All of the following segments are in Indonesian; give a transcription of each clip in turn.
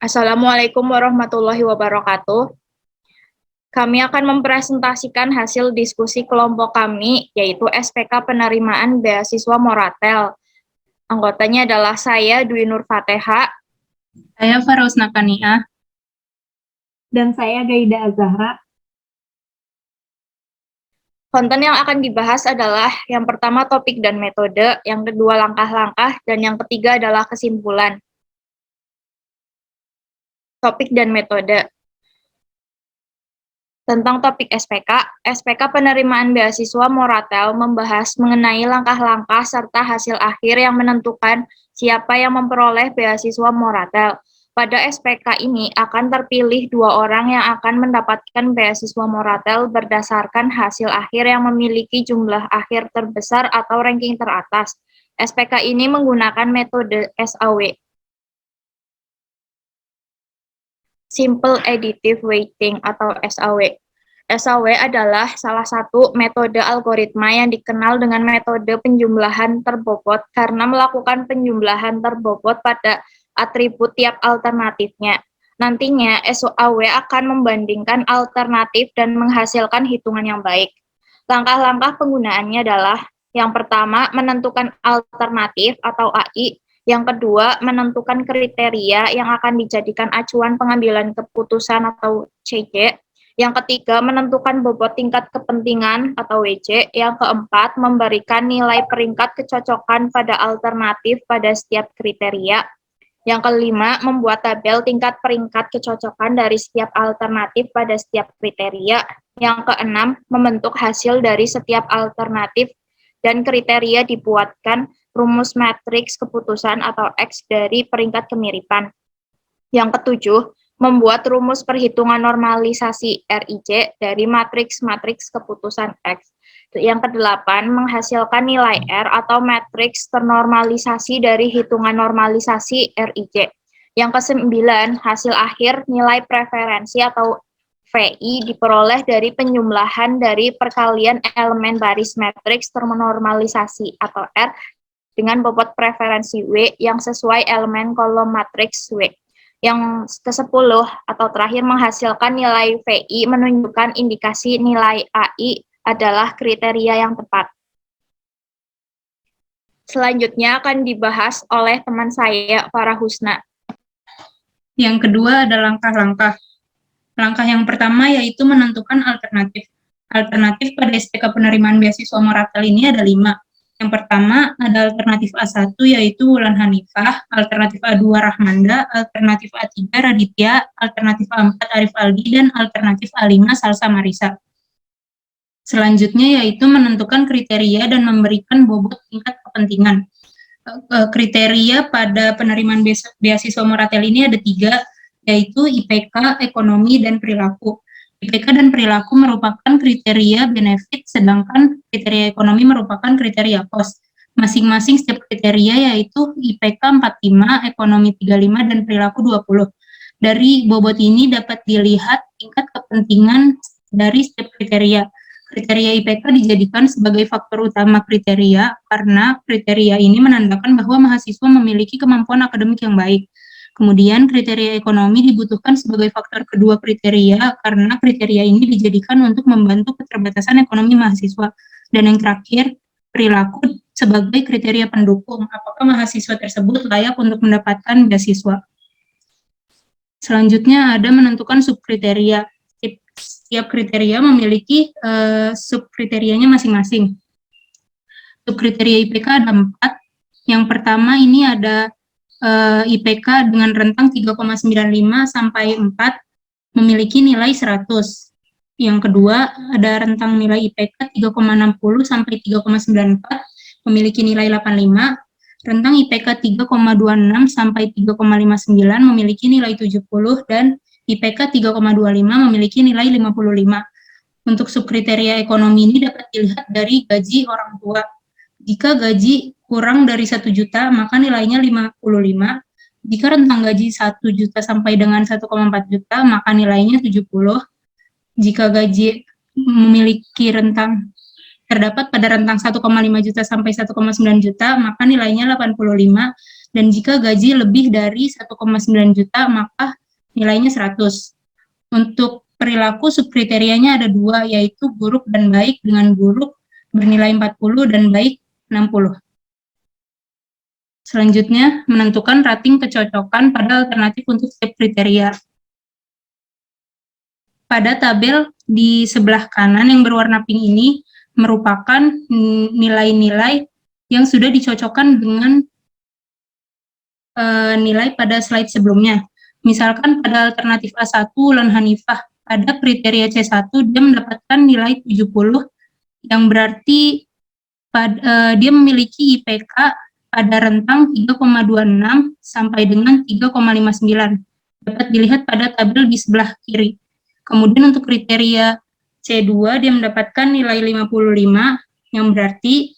Assalamualaikum warahmatullahi wabarakatuh. Kami akan mempresentasikan hasil diskusi kelompok kami, yaitu SPK Penerimaan Beasiswa Moratel. Anggotanya adalah saya, Dwi Nur Fateha. Saya Faros Nakania. Dan saya Gaida Azahra. Konten yang akan dibahas adalah yang pertama topik dan metode, yang kedua langkah-langkah, dan yang ketiga adalah kesimpulan. Topik dan metode. Tentang topik SPK Penerimaan Beasiswa Moratel membahas mengenai langkah-langkah serta hasil akhir yang menentukan siapa yang memperoleh beasiswa Moratel. Pada SPK ini akan terpilih 2 orang yang akan mendapatkan beasiswa Moratel berdasarkan hasil akhir yang memiliki jumlah akhir terbesar atau ranking teratas. SPK ini menggunakan metode SAW. Simple Additive Weighting atau SAW. SAW adalah salah satu metode algoritma yang dikenal dengan metode penjumlahan terbobot karena melakukan penjumlahan terbobot pada atribut tiap alternatifnya. Nantinya, SAW akan membandingkan alternatif dan menghasilkan hitungan yang baik. Langkah-langkah penggunaannya adalah yang pertama, menentukan alternatif atau AI. Yang kedua, menentukan kriteria yang akan dijadikan acuan pengambilan keputusan atau CC. Yang ketiga, menentukan bobot tingkat kepentingan atau WC. Yang keempat, memberikan nilai peringkat kecocokan pada alternatif pada setiap kriteria. Yang kelima, membuat tabel tingkat peringkat kecocokan dari setiap alternatif pada setiap kriteria. Yang keenam, membentuk hasil dari setiap alternatif dan kriteria dibuatkan rumus matriks keputusan atau X dari peringkat kemiripan. Yang ketujuh, membuat rumus perhitungan normalisasi RIC dari matriks keputusan X. Yang kedelapan, menghasilkan nilai R atau matriks ternormalisasi dari hitungan normalisasi RIC. Yang kesembilan, hasil akhir nilai preferensi atau VI diperoleh dari penjumlahan dari perkalian elemen baris matriks ternormalisasi atau R dengan bobot preferensi W yang sesuai elemen kolom matriks W. Yang ke-10 atau terakhir menghasilkan nilai VI menunjukkan indikasi nilai AI adalah kriteria yang tepat. Selanjutnya akan dibahas oleh teman saya, Farah Husna. Yang kedua ada langkah-langkah. Langkah yang pertama yaitu menentukan alternatif. Alternatif pada SPK Penerimaan Beasiswa Moratel ini ada 5. Yang pertama ada alternatif A1 yaitu Wulan Hanifah, alternatif A2 Rahmanda, alternatif A3 Raditya, alternatif A4 Arif Aldi, dan alternatif A5 Salsa Marisa. Selanjutnya yaitu menentukan kriteria dan memberikan bobot tingkat kepentingan. Kriteria pada penerimaan beasiswa Moratel ini ada 3, yaitu IPK, ekonomi, dan perilaku. IPK dan perilaku merupakan kriteria benefit, sedangkan kriteria ekonomi merupakan kriteria cost. Masing-masing setiap kriteria yaitu IPK 45, ekonomi 35, dan perilaku 20. Dari bobot ini dapat dilihat tingkat kepentingan dari setiap kriteria. Kriteria IPK dijadikan sebagai faktor utama kriteria karena kriteria ini menandakan bahwa mahasiswa memiliki kemampuan akademik yang baik. Kemudian kriteria ekonomi dibutuhkan sebagai faktor kedua kriteria karena kriteria ini dijadikan untuk membantu keterbatasan ekonomi mahasiswa. Dan yang terakhir, perilaku sebagai kriteria pendukung apakah mahasiswa tersebut layak untuk mendapatkan beasiswa. Selanjutnya ada menentukan subkriteria. Setiap kriteria memiliki subkriterianya masing-masing. Subkriteria IPK ada 4. Yang pertama ini ada IPK dengan rentang 3,95 sampai 4 memiliki nilai 100. Yang kedua ada rentang nilai IPK 3,60 sampai 3,94 memiliki nilai 85. Rentang IPK 3,26 sampai 3,59 memiliki nilai 70 dan IPK 3,25 memiliki nilai 55. Untuk subkriteria ekonomi ini dapat dilihat dari gaji orang tua. Jika gaji kurang dari 1 juta, maka nilainya 55. Jika rentang gaji 1 juta sampai dengan 1,4 juta, maka nilainya 70. Jika gaji memiliki rentang terdapat pada rentang 1,5 juta sampai 1,9 juta, maka nilainya 85. dan jika gaji lebih dari 1,9 juta maka nilainya 100. Untuk perilaku subkriterianya ada 2, yaitu buruk dan baik, dengan buruk bernilai 40 dan baik 60. Selanjutnya, menentukan rating kecocokan pada alternatif untuk setiap kriteria. Pada tabel di sebelah kanan yang berwarna pink ini merupakan nilai-nilai yang sudah dicocokkan dengan nilai pada slide sebelumnya. Misalkan pada alternatif A1 Ulan Hanifah, pada kriteria C1 dia mendapatkan nilai 70, yang berarti dia memiliki IPK pada rentang 3,26 sampai dengan 3,59. Dapat dilihat pada tabel di sebelah kiri. Kemudian untuk kriteria C2 dia mendapatkan nilai 55, yang berarti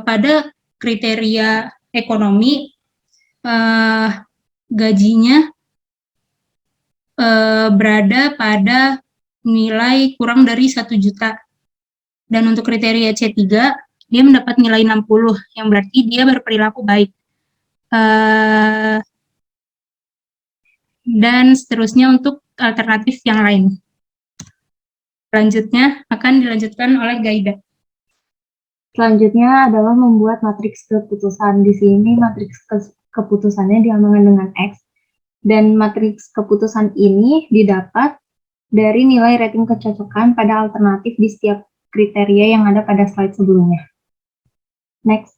pada kriteria ekonomi gajinya berada pada nilai kurang dari 1 juta. Dan untuk kriteria C3 dia mendapat nilai 60, yang berarti dia berperilaku baik. Dan seterusnya untuk alternatif yang lain. Selanjutnya akan dilanjutkan oleh Gaida. Selanjutnya adalah membuat matriks keputusan. Di sini matriks keputusannya diamankan dengan X, dan matriks keputusan ini didapat dari nilai rating kecocokan pada alternatif di setiap kriteria yang ada pada slide sebelumnya. Next.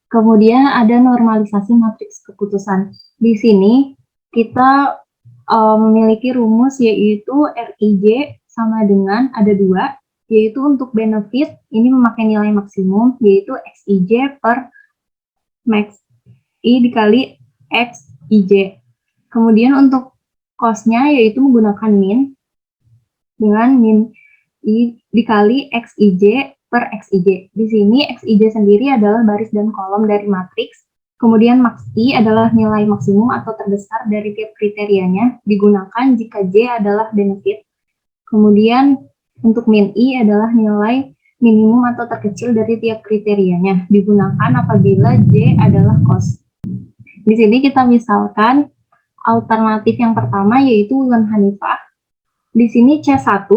Kemudian ada normalisasi matriks keputusan. Di sini kita memiliki rumus yaitu RIJ sama dengan ada 2, yaitu untuk benefit ini memakai nilai maksimum yaitu XIJ per max I dikali XIJ. Kemudian untuk cost-nya yaitu menggunakan min dengan min I dikali XIJ per XIJ. Di sini XIJ sendiri adalah baris dan kolom dari matriks. Kemudian max I adalah nilai maksimum atau terbesar dari tiap kriterianya digunakan jika J adalah benefit. Kemudian untuk min I adalah nilai minimum atau terkecil dari tiap kriterianya digunakan apabila J adalah cost. Di sini kita misalkan alternatif yang pertama yaitu Ulan Hanifah. Di sini C1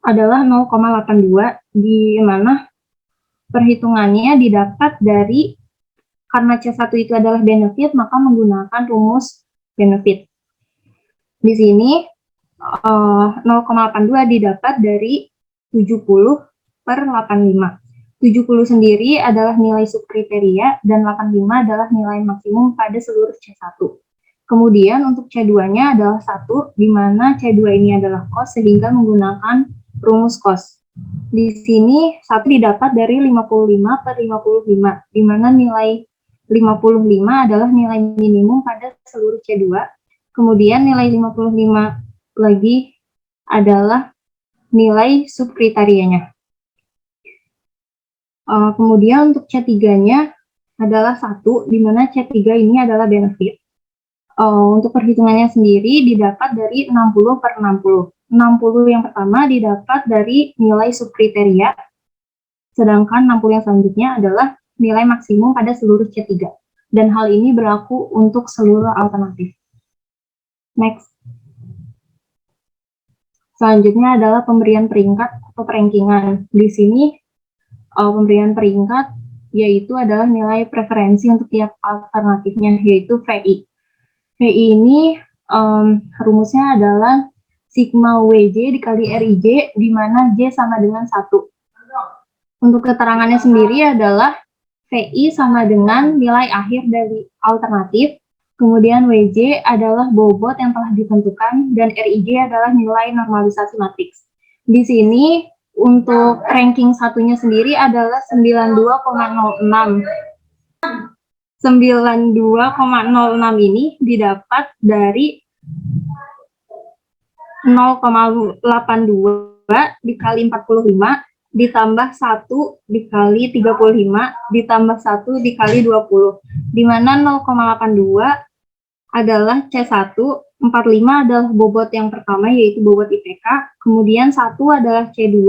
adalah 0,82, di mana perhitungannya didapat dari, karena C1 itu adalah benefit, maka menggunakan rumus benefit. Di sini 0,82 didapat dari 70 per 85. 70 sendiri adalah nilai subkriteria dan 85 adalah nilai maksimum pada seluruh C1. Kemudian untuk C2-nya adalah 1, di mana C2 ini adalah cost sehingga menggunakan rumus cost. Di sini 1 didapat dari 55 per 55, di mana nilai 55 adalah nilai minimum pada seluruh C2. Kemudian nilai 55 lagi adalah nilai subkriterianya. Kemudian untuk C3-nya adalah 1, di mana C3 ini adalah benefit. Untuk perhitungannya sendiri didapat dari 60 per 60. 60 yang pertama didapat dari nilai subkriteria, sedangkan 60 yang selanjutnya adalah nilai maksimum pada seluruh C3. Dan hal ini berlaku untuk seluruh alternatif. Next. Selanjutnya adalah pemberian peringkat atau rankingan. Di sini pemberian peringkat yaitu adalah nilai preferensi untuk tiap alternatifnya, yaitu VI. VI ini rumusnya adalah sigma WJ dikali RIJ, di mana J sama dengan 1. Untuk keterangannya sendiri adalah VI sama dengan nilai akhir dari alternatif, kemudian WJ adalah bobot yang telah ditentukan, dan RIJ adalah nilai normalisasi matriks. Di sini untuk ranking satunya sendiri adalah 92,06. 92,06 ini didapat dari 0,82 dikali 45 ditambah 1 dikali 35 ditambah 1 dikali 20, di mana 0,82 adalah C1, 45 adalah bobot yang pertama yaitu bobot IPK, kemudian 1 adalah C2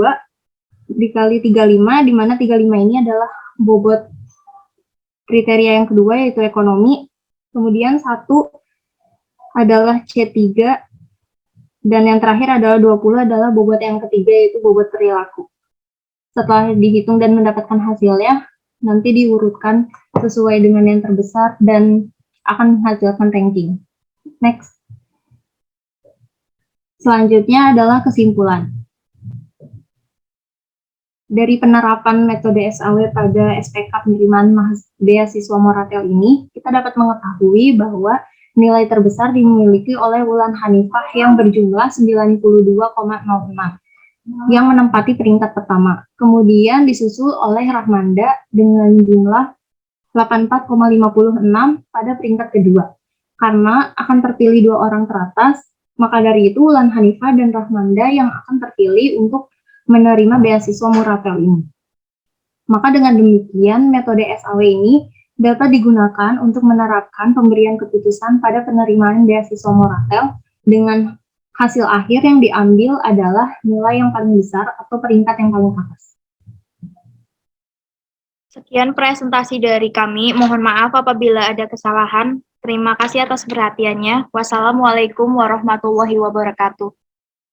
dikali 35, di mana 35 ini adalah bobot kriteria yang kedua yaitu ekonomi, kemudian 1 adalah C3, dan yang terakhir adalah 20 adalah bobot yang ketiga yaitu bobot perilaku. Setelah dihitung dan mendapatkan hasilnya, nanti diurutkan sesuai dengan yang terbesar dan akan menghasilkan ranking. Next. Selanjutnya adalah kesimpulan. Dari penerapan metode SAW pada SPK penerimaan beasiswa Moratel ini, kita dapat mengetahui bahwa nilai terbesar dimiliki oleh Wulan Hanifah yang berjumlah 92,06 yang menempati peringkat pertama. Kemudian disusul oleh Rahmanda dengan jumlah 84,56 pada peringkat kedua. Karena akan terpilih 2 orang teratas, maka dari itu Wulan Hanifah dan Rahmanda yang akan terpilih untuk menerima beasiswa Moratel ini. Maka dengan demikian metode SAW ini dapat digunakan untuk menerapkan pemberian keputusan pada penerimaan beasiswa Moratel dengan hasil akhir yang diambil adalah nilai yang paling besar atau peringkat yang paling atas. Sekian presentasi dari kami. Mohon maaf apabila ada kesalahan. Terima kasih atas perhatiannya. Wassalamualaikum warahmatullahi wabarakatuh.